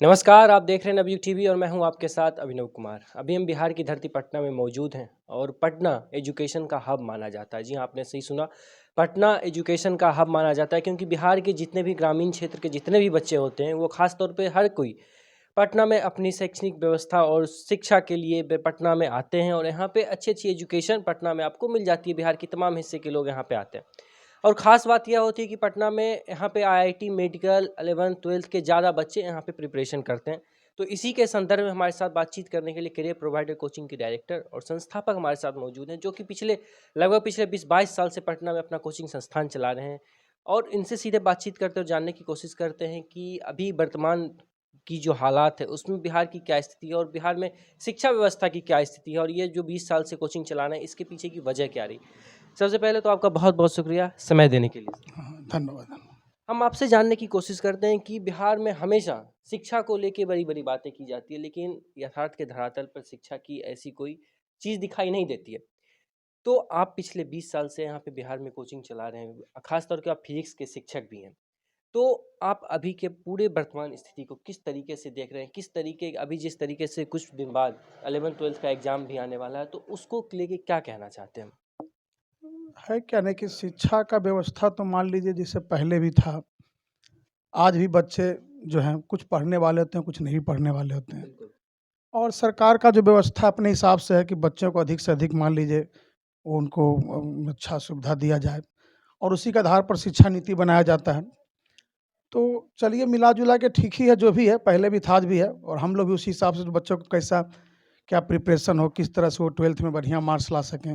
नमस्कार, आप देख रहे हैं नवयुग टीवी और मैं हूं आपके साथ अभिनव कुमार। अभी हम बिहार की धरती पटना में मौजूद हैं और पटना एजुकेशन का हब माना जाता है। जी हाँ, आपने सही सुना, पटना एजुकेशन का हब माना जाता है क्योंकि बिहार के जितने भी ग्रामीण क्षेत्र के जितने भी बच्चे होते हैं वो खास तौर पे हर कोई पटना में अपनी शैक्षणिक व्यवस्था और शिक्षा के लिए पटना में आते हैं और यहाँ पे अच्छी एजुकेशन पटना में आपको मिल जाती है। बिहार के तमाम हिस्से के लोग यहाँ पे आते हैं और ख़ास बात यह होती है कि पटना में यहाँ पे आईआईटी मेडिकल 11th-12th के ज़्यादा बच्चे यहाँ पे प्रिपरेशन करते हैं। तो इसी के संदर्भ में हमारे साथ बातचीत करने के लिए करियर प्रोवाइडर कोचिंग के डायरेक्टर और संस्थापक हमारे साथ मौजूद हैं, जो कि लगभग पिछले 20-22 साल से पटना में अपना कोचिंग संस्थान चला रहे हैं। और इनसे सीधे बातचीत करते और जानने की कोशिश करते हैं कि अभी वर्तमान की जो हालात है उसमें बिहार की क्या स्थिति है और बिहार में शिक्षा व्यवस्था की क्या स्थिति है और ये जो 20 साल से कोचिंग चला रहे हैं इसके पीछे की वजह क्या रही। सबसे पहले तो आपका बहुत बहुत शुक्रिया समय देने के लिए। हाँ, धन्यवाद। हम आपसे जानने की कोशिश करते हैं कि बिहार में हमेशा शिक्षा को लेके बड़ी बड़ी बातें की जाती है, लेकिन यथार्थ के धरातल पर शिक्षा की ऐसी कोई चीज़ दिखाई नहीं देती है। तो आप पिछले 20 साल से यहाँ पे बिहार में कोचिंग चला रहे हैं, खास तौर पे आप फिजिक्स के शिक्षक भी हैं। तो आप अभी के पूरे वर्तमान स्थिति को किस तरीके से देख रहे हैं? किस तरीके अभी जिस तरीके से कुछ दिन बाद 11th-12th का एग्ज़ाम भी आने वाला है, तो उसको लेके क्या कहना चाहते हैं? है क्या नहीं कि शिक्षा का व्यवस्था तो मान लीजिए जैसे पहले भी था, आज भी बच्चे जो हैं कुछ पढ़ने वाले होते हैं, कुछ नहीं पढ़ने वाले होते हैं। बिल्कुल। और सरकार का जो व्यवस्था अपने हिसाब से है कि बच्चों को अधिक से अधिक मान लीजिए वो उनको अच्छा सुविधा दिया जाए और उसी के आधार पर शिक्षा नीति बनाया जाता है। तो चलिए मिला-जुला के ठीक ही है जो भी है, पहले भी था आज भी है और हम लोग भी उसी हिसाब से बच्चों को कैसा क्या प्रिपरेशन हो, किस तरह से वो 12th में बढ़िया मार्क्स ला सकें,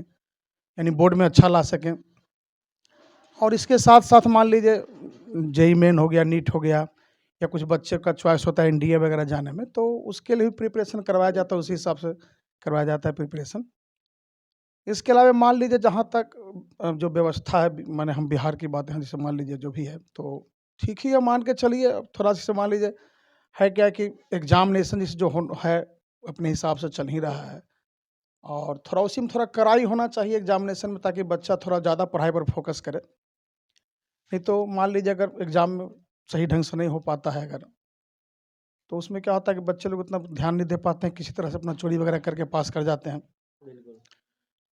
यानी बोर्ड में अच्छा ला सकें। और इसके साथ-साथ मान लीजिए जेईई मेन हो गया, नीट हो गया या कुछ बच्चे का चॉइस होता है एनडीए वगैरह जाने में, तो उसके लिए भी प्रिपरेशन करवाया जाता है, उसी हिसाब से करवाया जाता है प्रिपरेशन। इसके अलावा मान लीजिए जहाँ तक जो व्यवस्था है माने हम बिहार की बात है जैसे मान लीजिए जो भी है, तो ठीक ही है मान के चलिए। अब थोड़ा जैसे मान लीजिए है क्या कि एग्ज़ामिनेशन जैसे जो है अपने हिसाब से चल ही रहा है और थोड़ा उसी में थोड़ा कड़ाई होना चाहिए एग्ज़ामिनेशन में ताकि बच्चा थोड़ा ज़्यादा पढ़ाई पर फ़ोकस करे। नहीं तो मान लीजिए अगर एग्ज़ाम में सही ढंग से नहीं हो पाता है अगर, तो उसमें क्या होता है कि बच्चे लोग उतना ध्यान नहीं दे पाते हैं, किसी तरह से अपना चोरी वगैरह करके पास कर जाते हैं। बिल्कुल।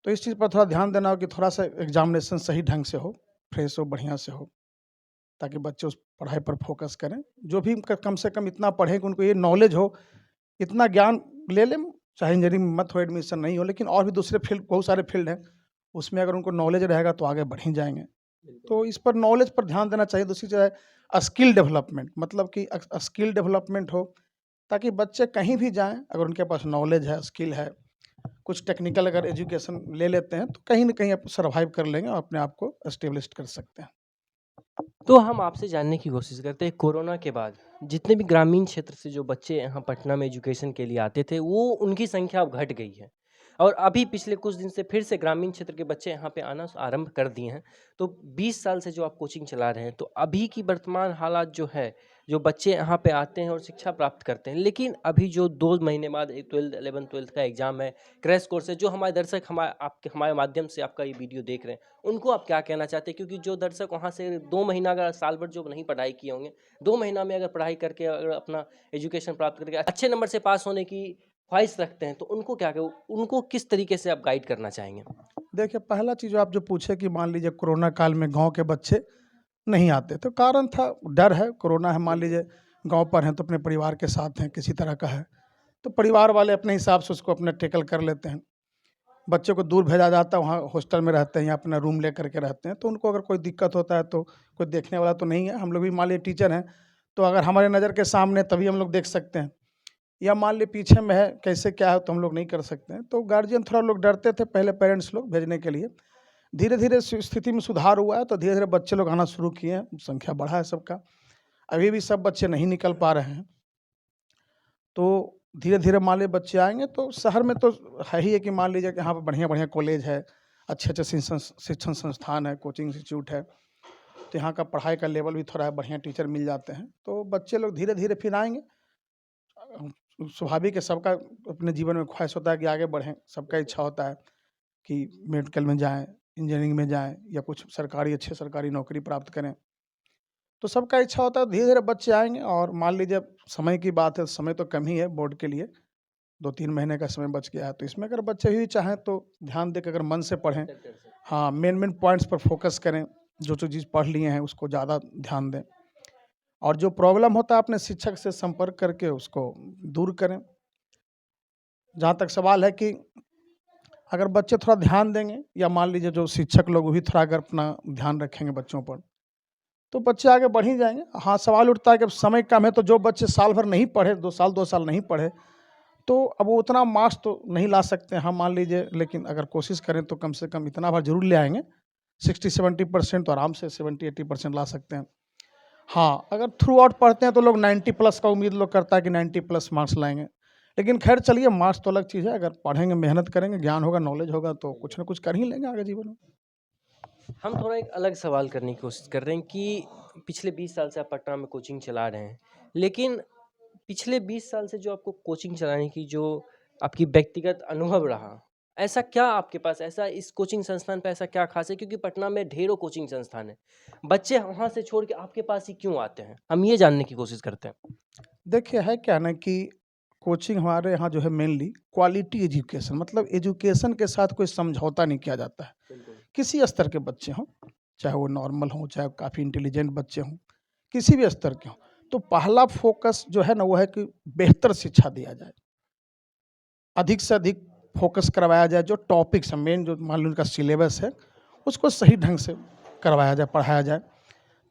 तो इस चीज़ पर थोड़ा ध्यान देना हो कि थोड़ा-सा एग्ज़ामिनेशन सही ढंग से हो, फ्रेश हो, बढ़िया से हो, ताकि बच्चे उस पढ़ाई पर फ़ोकस करें। जो भी क कम से कम इतना पढ़ें कि उनको ये नॉलेज हो, इतना ज्ञान ले लें, चाहे इंजीनियरिंग में मत हो एडमिशन नहीं हो, लेकिन और भी दूसरे फ़ील्ड बहुत सारे फ़ील्ड हैं, उसमें अगर उनको नॉलेज रहेगा तो आगे बढ़ ही जाएँगे। बिल्कुल। तो इस पर नॉलेज पर ध्यान देना चाहिए। दूसरी चीज़ है स्किल डेवलपमेंट, मतलब कि स्किल डेवलपमेंट हो ताकि बच्चे कहीं भी जाएँ, अगर उनके पास नॉलेज है, स्किल है, कुछ टेक्निकल अगर एजुकेशन ले लेते हैं, तो कहीं न कहीं आप सर्वाइव कर लेंगे और अपने आप को एस्टेब्लिश कर सकते हैं। तो हम आपसे जानने की कोशिश करते हैं, कोरोना के बाद जितने भी ग्रामीण क्षेत्र से जो बच्चे यहाँ पटना में एजुकेशन के लिए आते थे, वो उनकी संख्या अब घट गई है और अभी पिछले कुछ दिन से फिर से ग्रामीण क्षेत्र के बच्चे यहाँ पे आना आरंभ कर दिए हैं। तो 20 साल से जो आप कोचिंग चला रहे हैं, तो अभी की वर्तमान हालात जो है, जो बच्चे यहाँ पे आते हैं और शिक्षा प्राप्त करते हैं, लेकिन अभी जो 2 महीने बाद 11th-12th का एग्ज़ाम है, क्रैश कोर्स है, जो हमारे दर्शक हमारे माध्यम से आपका ये वीडियो देख रहे हैं, उनको आप क्या कहना चाहते हैं? क्योंकि जो दर्शक वहाँ से 2 महीना अगर साल भर जो नहीं पढ़ाई किए होंगे, 2 महीना में अगर पढ़ाई करके अगर अपना एजुकेशन प्राप्त करके अच्छे नंबर से पास होने की ख्वाहिश रखते हैं, तो उनको क्या कहो उनको किस तरीके से आप गाइड करना चाहेंगे? देखिए, पहला चीज़ आप जो पूछे कि मान लीजिए कोरोना काल में गाँव के बच्चे नहीं आते, तो कारण था डर है, कोरोना है, मान बिल्कुल। लीजिए गाँव पर हैं तो अपने परिवार के साथ हैं, किसी तरह का है, तो परिवार वाले अपने हिसाब से उसको अपना टैकल कर लेते हैं। बच्चे को दूर भेजा जाता है, वहाँ हॉस्टल में रहते हैं या अपना रूम लेकर के रहते हैं, तो उनको अगर कोई दिक्कत होता है तो कोई देखने वाला तो नहीं है। हम लोग भी मान लीजिए टीचर हैं, तो अगर हमारे नज़र के सामने तभी हम लोग देख सकते हैं, या मान लीजिए पीछे में है, कैसे क्या है तो हम लोग नहीं कर सकते हैं। तो गार्जियन थोड़ा लोग डरते थे पहले, पेरेंट्स लोग भेजने के लिए। धीरे-धीरे स्थिति में सुधार हुआ है, तो धीरे-धीरे बच्चे लोग आना शुरू किए हैं, संख्या बढ़ा है सबका। अभी भी सब बच्चे नहीं निकल पा रहे हैं। तो धीरे-धीरे मान लीजिए बच्चे आएँगे, तो शहर में तो है ही है कि मान लीजिए कि यहाँ पे बढ़िया-बढ़िया कॉलेज है, अच्छे-अच्छे शिक्षण संस्थान है, कोचिंग इंस्टीट्यूट है, तो यहाँ का पढ़ाई का लेवल भी थोड़ा बढ़िया टीचर मिल जाते हैं, तो बच्चे लोग धीरे-धीरे फिर आएँगे। स्वाभाविक है, सबका अपने जीवन में ख्वाहिश होता है कि आगे बढ़ें, सबका इच्छा होता है कि मेडिकल में जाएँ, इंजीनियरिंग में जाएँ या कुछ सरकारी अच्छे सरकारी नौकरी प्राप्त करें। तो सबका इच्छा होता है धीरे-धीरे बच्चे आएँगे और मान लीजिए अब समय की बात है, समय तो कम ही है बोर्ड के लिए, 2-3 महीने का समय बच गया है, तो इसमें अगर बच्चे ही चाहें तो ध्यान देकर अगर मन से पढ़ें, बेहतर से। हाँ, मेन-मेन पॉइंट्स पर फ़ोकस करें, जो-जो चीज़ पढ़ लिए हैं उसको ज़्यादा ध्यान दें और जो प्रॉब्लम होता है अपने शिक्षक से संपर्क करके उसको दूर करें। जहाँ तक सवाल है कि अगर बच्चे थोड़ा ध्यान देंगे या मान लीजिए जो शिक्षक लोग वो भी थोड़ा अगर अपना ध्यान रखेंगे बच्चों पर, तो बच्चे आगे बढ़ ही जाएँगे। हाँ, सवाल उठता है कि अब समय कम है तो जो बच्चे साल भर नहीं पढ़े, 2 साल नहीं पढ़े, तो अब वो उतना मार्क्स तो नहीं ला सकते हैं, हाँ, मान लीजिए, लेकिन अगर कोशिश करें तो कम से कम इतना बार ज़रूर ले आएँगे। 60-70% तो आराम से 70-80% ला सकते हैं। हाँ, अगर थ्रू आउट पढ़ते हैं तो लोग 90 प्लस का उम्मीद लोग करता है कि 90 प्लस मार्क्स लाएँगे। लेकिन ख़ैर चलिए, मार्क्स तो अलग चीज़ है, अगर पढ़ेंगे, मेहनत करेंगे, ज्ञान होगा, नॉलेज होगा तो कुछ न कुछ कर ही लेंगे आगे जीवन में। हम थोड़ा एक अलग सवाल करने की कोशिश कर रहे हैं कि पिछले 20 साल से आप पटना में कोचिंग चला रहे हैं, लेकिन पिछले 20 साल से जो आपको कोचिंग चलाने की जो आपकी व्यक्तिगत अनुभव रहा, ऐसा क्या आपके पास ऐसा इस कोचिंग संस्थान पे ऐसा क्या ख़ास है? क्योंकि पटना में ढेरों कोचिंग संस्थान हैं, बच्चे वहाँ से छोड़ के आपके पास ही क्यों आते हैं? हम ये जानने की कोशिश करते हैं। देखिए, है क्या ना कि कोचिंग हमारे यहाँ जो है मेनली क्वालिटी एजुकेशन, मतलब एजुकेशन के साथ कोई समझौता नहीं किया जाता है। बिल्कुल। किसी स्तर के बच्चे हों, चाहे वो नॉर्मल हों, चाहे काफ़ी इंटेलिजेंट बच्चे हों, किसी भी स्तर के हों, तो पहला फ़ोकस जो है ना वो है कि बेहतर शिक्षा दिया जाए। अधिक से अधिक फ़ोकस करवाया जाए, जो टॉपिक्स हैं मेन, जो मान लो उनका सिलेबस है, उसको सही ढंग से करवाया जाए, पढ़ाया जाए,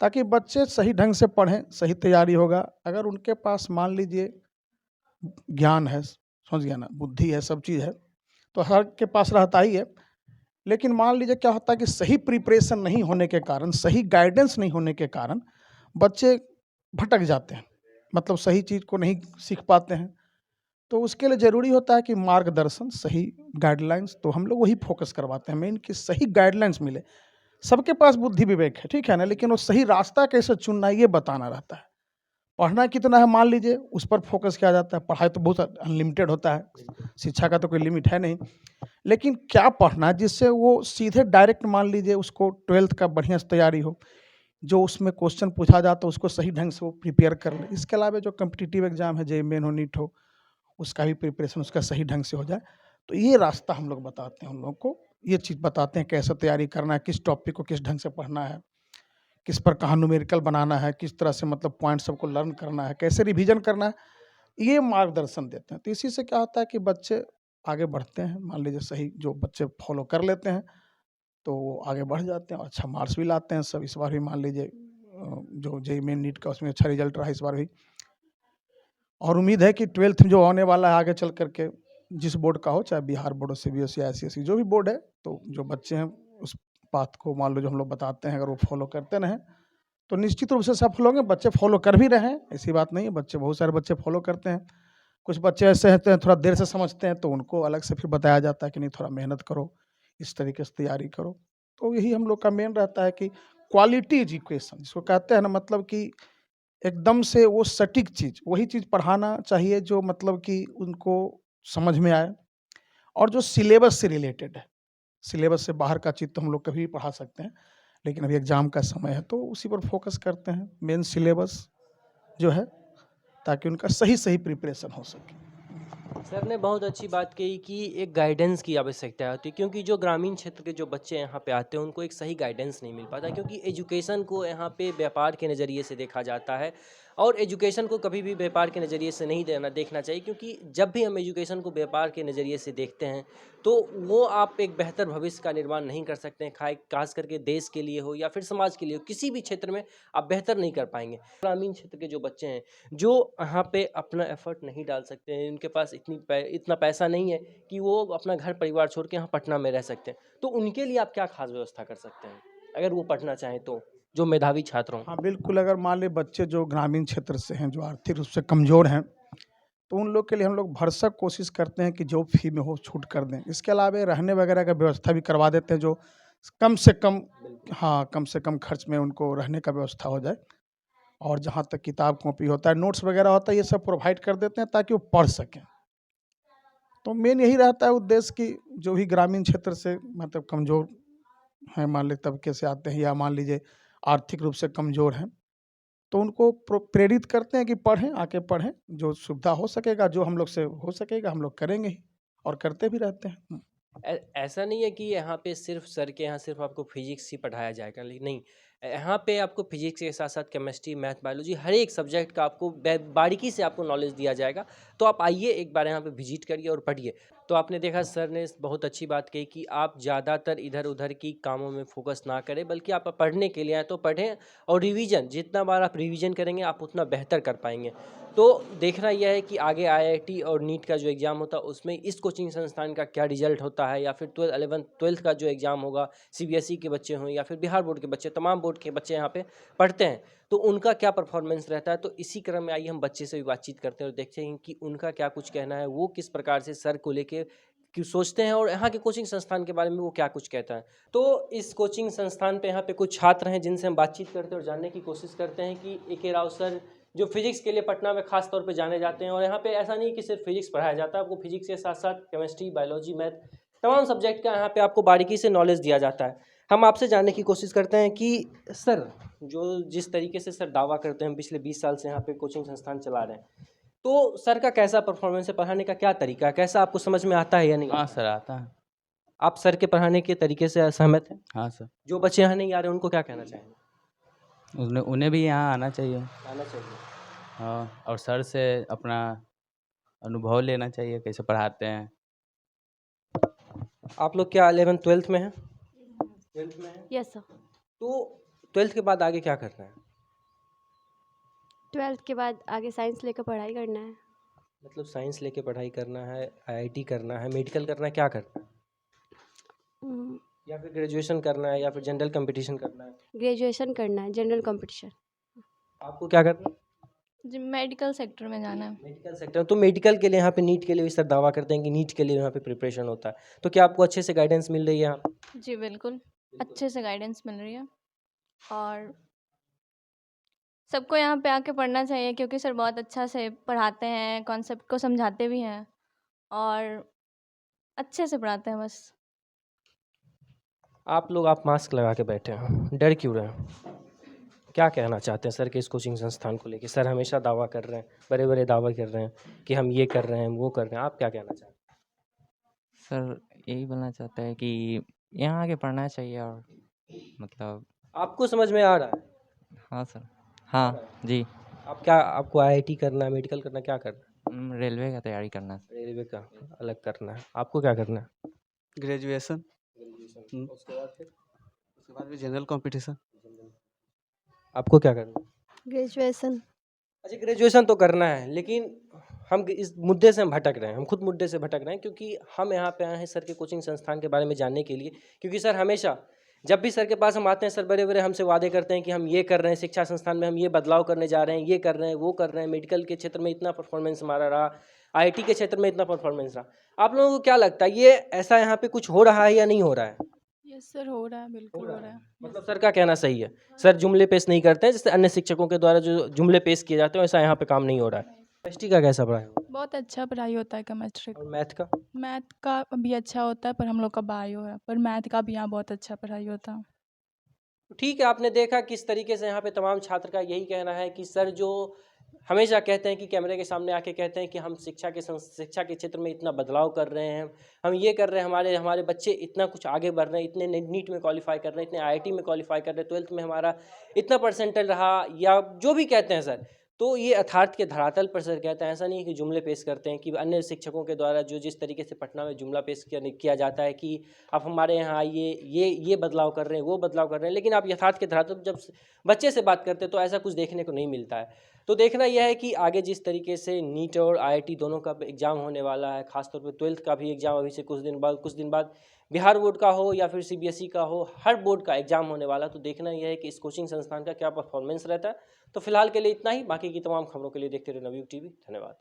ताकि बच्चे सही ढंग से पढ़ें, सही तैयारी होगा। अगर उनके पास मान लीजिए ज्ञान है, समझ गया ना, बुद्धि है, सब चीज़ है, तो हर के पास रहता ही है। लेकिन मान लीजिए क्या होता है कि सही प्रिपरेशन नहीं होने के कारण, सही गाइडेंस नहीं होने के कारण बच्चे भटक जाते हैं, मतलब सही चीज़ को नहीं सीख पाते हैं। तो उसके लिए ज़रूरी होता है कि मार्गदर्शन, सही गाइडलाइंस, तो हम लोग वही फ़ोकस करवाते हैं मेन, कि सही गाइडलाइंस मिले। सबके पास बुद्धि विवेक है, ठीक है ना? लेकिन वो सही रास्ता कैसे चुनना है ये बताना रहता है। पढ़ना कितना है मान लीजिए, उस पर फ़ोकस किया जाता है। पढ़ाई तो बहुत अनलिमिटेड होता है, शिक्षा का तो कोई लिमिट है नहीं। लेकिन क्या पढ़ना है जिससे वो सीधे डायरेक्ट मान लीजिए उसको 12th का बढ़िया से तैयारी हो, जो उसमें क्वेश्चन पूछा जाता है उसको सही ढंग से वो प्रिपेयर कर ले। इसके अलावा जो कॉम्पिटिटिव एग्ज़ाम है, जेईई मेन हो, नीट हो, उसका भी प्रिपरेशन उसका सही ढंग से हो जाए। तो ये रास्ता हम लोग बताते हैं उन लोगों को, ये चीज़ बताते हैं कैसे तैयारी करना है, किस टॉपिक को किस ढंग से पढ़ना है, किस पर कहाँ न्यूमेरिकल बनाना है, किस तरह से मतलब पॉइंट सबको लर्न करना है, कैसे रिवीजन करना है, ये मार्गदर्शन देते हैं। तो इसी से क्या होता है कि बच्चे आगे बढ़ते हैं। मान लीजिए सही जो बच्चे फॉलो कर लेते हैं, तो वो आगे बढ़ जाते हैं और अच्छा मार्क्स भी लाते हैं सब। इस बार भी मान लीजिए जो जेईई मेन नीट का उसमें अच्छा रिजल्ट रहा इस बार भी, और उम्मीद है कि 12th में जो आने वाला है आगे चल कर के, जिस बोर्ड का हो, चाहे बिहार बोर्ड हो, सीबीएसई, आईसीएसई, जो भी बोर्ड है, तो जो बच्चे हैं उस पाथ को मान लो जो हम लोग बताते हैं, अगर वो फॉलो करते रहें तो निश्चित रूप से सफल होंगे। बच्चे फॉलो कर भी रहे हैं, ऐसी बात नहीं है, बच्चे बहुत सारे बच्चे फॉलो करते हैं। कुछ बच्चे ऐसे होते हैं थोड़ा देर से समझते हैं, तो उनको अलग से फिर बताया जाता है कि नहीं, थोड़ा मेहनत करो, इस तरीके से तैयारी करो। तो यही हम लोग का मेन रहता है कि क्वालिटी एजुकेशन जिसको कहते हैं ना, मतलब कि एकदम से वो सटीक चीज़, वही चीज़ पढ़ाना चाहिए जो मतलब कि उनको समझ में आए और जो सिलेबस से रिलेटेड है। सिलेबस से बाहर का चीज़ तो हम लोग कभी भी पढ़ा सकते हैं, लेकिन अभी एग्ज़ाम का समय है तो उसी पर फ़ोकस करते हैं, मेन सिलेबस जो है, ताकि उनका सही-सही प्रिपरेशन हो सके। सर ने बहुत अच्छी बात कही कि एक गाइडेंस की आवश्यकता होती है, क्योंकि जो ग्रामीण क्षेत्र के जो बच्चे यहाँ पे आते हैं उनको एक सही गाइडेंस नहीं मिल पाता, क्योंकि एजुकेशन को यहाँ पे व्यापार के नज़रिए से देखा जाता है और एजुकेशन को कभी भी व्यापार के नज़रिए से नहीं देखना चाहिए, क्योंकि जब भी हम एजुकेशन को व्यापार के नज़रिए से देखते हैं तो वो आप एक बेहतर भविष्य का निर्माण नहीं कर सकते हैं, खास करके देश के लिए हो या फिर समाज के लिए हो, किसी भी क्षेत्र में आप बेहतर नहीं कर पाएंगे। ग्रामीण क्षेत्र के जो बच्चे हैं जो यहाँ पे अपना एफर्ट नहीं डाल सकते हैं, उनके पास इतना पैसा नहीं है कि वो अपना घर परिवार छोड़ के यहाँ पटना में रह सकते हैं, तो उनके लिए आप क्या खास व्यवस्था कर सकते हैं अगर वो पढ़ना चाहें तो, जो मेधावी छात्र हों? हाँ, बिल्कुल, अगर मान लें बच्चे जो ग्रामीण क्षेत्र से हैं, जो आर्थिक रूप से कमज़ोर हैं, तो उन लोग के लिए हम लोग भरसक कोशिश करते हैं कि जो फ़ी में हो छूट कर दें। इसके अलावा रहने वगैरह का व्यवस्था भी करवा देते हैं, जो कम से कम, हाँ, कम से कम खर्च में उनको रहने का व्यवस्था हो जाए। और जहाँ तक किताब कॉपी होता है, नोट्स वगैरह होता है, ये सब प्रोवाइड कर देते हैं ताकि वो पढ़ सकें। तो मेन यही रहता है उद्देश्य कि जो भी ग्रामीण क्षेत्र से मतलब कमज़ोर हैं, मान लें तबके से आते हैं या मान लीजिए आर्थिक रूप से कमज़ोर हैं, तो उनको प्रेरित करते हैं कि पढ़ें, आके पढ़ें, जो सुविधा हो सकेगा, जो हम लोग से हो सकेगा हम लोग करेंगे ही और करते भी रहते हैं। ऐसा नहीं है कि यहाँ पे सिर्फ सर के यहाँ सिर्फ आपको फिजिक्स ही पढ़ाया जाएगा, लेकिन नहीं, यहाँ पे आपको फिजिक्स के साथ साथ केमिस्ट्री, मैथ, बायोलॉजी, हर एक सब्जेक्ट का आपको बारीकी से आपको नॉलेज दिया जाएगा। तो आप आइए, एक बार यहाँ पे विजिट करिए और पढ़िए। तो आपने देखा सर ने बहुत अच्छी बात कही कि आप ज़्यादातर इधर उधर की कामों में फोकस ना करें, बल्कि आप पढ़ने के लिए आए तो पढ़ें, और रिवीजन, जितना बार आप रिवीजन करेंगे आप उतना बेहतर कर पाएंगे। तो देखना यह है कि आगे आईआईटी और नीट का जो एग्ज़ाम होता है उसमें इस कोचिंग संस्थान का क्या रिजल्ट होता है, या फिर 11th-12th का जो एग्ज़ाम होगा, सीबीएसई के बच्चे हों या फिर बिहार बोर्ड के बच्चे, तमाम बोर्ड के बच्चे यहाँ पे पढ़ते हैं, तो उनका क्या परफॉर्मेंस रहता है। तो इसी क्रम में आइए हम बच्चे से भी बातचीत करते हैं और देखते हैं कि उनका क्या कुछ कहना है, वो किस प्रकार से सर को लेके कि सोचते हैं, और यहाँ के कोचिंग संस्थान के बारे में वो क्या कुछ कहता है। तो इस कोचिंग संस्थान पे यहाँ पे कुछ छात्र हैं जिनसे हम बातचीत करते हैं और जानने की कोशिश करते हैं कि ए.के. राव सर जो फिजिक्स के लिए पटना में खास तौर पे जाने जाते हैं, और यहाँ पे ऐसा नहीं कि सिर्फ फिजिक्स पढ़ाया जाता है, आपको फिजिक्स के साथ साथ केमिस्ट्री, बायोलॉजी, मैथ, तमाम सब्जेक्ट का यहाँ पे आपको बारीकी से नॉलेज दिया जाता है। हम आपसे जानने की कोशिश करते हैं कि सर, जो जिस तरीके से सर दावा करते हैं हम पिछले 20 साल से यहाँ पे कोचिंग संस्थान चला रहे हैं, तो सर का कैसा परफॉर्मेंस है, पढ़ाने का क्या तरीका है, कैसा आपको समझ में आता है या नहीं? हाँ सर, आता है। आप सर के पढ़ाने के तरीके से सहमत हैं? हाँ सर, जो बच्चे यहाँ नहीं आ रहे उनको क्या कहना चाहेंगे? उन्हें उन्हें भी यहाँ आना चाहिए। आना चाहिए। हाँ, और सर से अपना अनुभव लेना चाहिए, कैसे पढ़ाते हैं। आप लोग क्या 11th-12th में हैं? 12th में हैं? Yes sir. तो 12th के बाद आगे क्या करना है? 12th के बाद आगे साइंस लेकर पढ़ाई करना है। मतलब साइंस लेके पढ़ाई करना है, आईआईटी करना है, मेडिकल करना है, क्या करना है? हम्म, या फिर ग्रेजुएशन करना है, या फिर जनरल कंपटीशन करना है? ग्रेजुएशन करना है, जनरल कंपटीशन। आपको क्या करना है? जी मेडिकल सेक्टर में जाना है। Medical sector. तो मेडिकल के लिए यहाँ पे नीट के लिए भी सर दावा करते हैं कि नीट के लिए यहाँ पे प्रिपरेशन होता है, तो क्या आपको अच्छे से गाइडेंस मिल रही है यहाँ पे? जी बिल्कुल, अच्छे से गाइडेंस मिल रही है, और सबको यहाँ पे आके पढ़ना चाहिए क्योंकि सर बहुत अच्छा से पढ़ाते हैं, कॉन्सेप्ट को समझाते भी हैं और अच्छे से पढ़ाते हैं बस। आप मास्क लगा के बैठे हैं, डर क्यों रहे हैं? क्या कहना चाहते हैं सर के इस कोचिंग संस्थान को लेके? सर हमेशा दावा कर रहे हैं, बड़े बड़े दावा कर रहे हैं कि हम ये कर रहे हैं, वो कर रहे हैं, आप क्या कहना चाहते हैं? सर यही बोलना चाहता है कि यहाँ आके पढ़ना चाहिए, और मतलब आपको समझ में आ रहा है? हाँ सर, हाँ जी। आपको आईआईटी करना है, मेडिकल करना है, क्या करना रेलवे का तैयारी करना है। है? रेलवे का अलग करना है। आपको क्या करना है? ग्रेजुएशन, उसके बाद फिर उसके बाद भी जनरल कंपटीशन। आपको क्या करना है? ग्रेजुएशन। अच्छा, ग्रेजुएशन तो करना है, लेकिन हम इस मुद्दे से हम भटक रहे हैं, हम खुद मुद्दे से भटक रहे हैं, क्योंकि हम यहाँ पे आए हैं सर के कोचिंग संस्थान के बारे में जानने के लिए। क्योंकि सर हमेशा जब भी सर के पास हम आते हैं, सर बड़े बड़े हमसे वादे करते हैं कि हम ये कर रहे हैं, शिक्षा संस्थान में हम ये बदलाव करने जा रहे हैं, ये कर रहे हैं, वो कर रहे हैं, मेडिकल के क्षेत्र में इतना परफॉर्मेंस हमारा रहा, आईआईटी के क्षेत्र में इतना परफॉर्मेंस रहा। आप लोगों को क्या लगता है, ये ऐसा यहाँ पे कुछ हो रहा है या नहीं हो रहा है? यस सर, हो रहा है, बिल्कुल हो रहा है। मतलब सर का कहना सही है, सर जुमले पेश नहीं करते हैं, जैसे अन्य शिक्षकों के द्वारा जो जुमले पेश किए जाते हैं वैसा यहाँ पे काम नहीं हो रहा है। केमिस्ट्री का कैसा पढ़ाई हो? बहुत अच्छा पढ़ाई होता है केमिस्ट्री का। और मैथ का? मैथ का भी अच्छा होता है, पर हम लोग का बायो है, पर मैथ का भी यहाँ बहुत अच्छा पढ़ाई होता है। ठीक है, आपने देखा किस तरीके से यहाँ पे तमाम छात्र का यही कहना है कि सर जो हमेशा कहते हैं कि कैमरे के सामने आके कहते हैं कि हम शिक्षा के क्षेत्र में इतना बदलाव कर रहे हैं, हम ये कर रहे हैं, हमारे बच्चे इतना कुछ आगे बढ़ रहे हैं, इतने नीट में क्वालिफाई कर रहे हैं, इतने आईआईटी में क्वालिफाई कर रहे हैं, 12th में हमारा इतना परसेंटेज रहा, या जो भी कहते हैं सर, तो ये यथार्थ के धरातल पर सर कहते हैं। ऐसा नहीं कि जुमले पेश करते हैं कि अन्य शिक्षकों के द्वारा जो जिस तरीके से पटना में जुमला पेश किया जाता है कि आप हमारे यहाँ आइए, ये बदलाव कर रहे हैं, वो बदलाव कर रहे हैं, लेकिन आप यथार्थ के धरातल जब बच्चे से बात करते हैं तो ऐसा कुछ देखने को नहीं मिलता है। तो देखना यह है कि आगे जिस तरीके से नीट और आईआईटी दोनों का एग्ज़ाम होने वाला है, खासतौर पर 12th का भी एग्ज़ाम अभी से कुछ दिन बाद बिहार बोर्ड का हो या फिर सीबीएसई का हो, हर बोर्ड का एग्ज़ाम होने वाला। तो देखना यह है कि इस कोचिंग संस्थान का क्या परफॉर्मेंस रहता है। तो फिलहाल के लिए इतना ही, बाकी की तमाम खबरों के लिए देखते रहे नवयुग टीवी। धन्यवाद।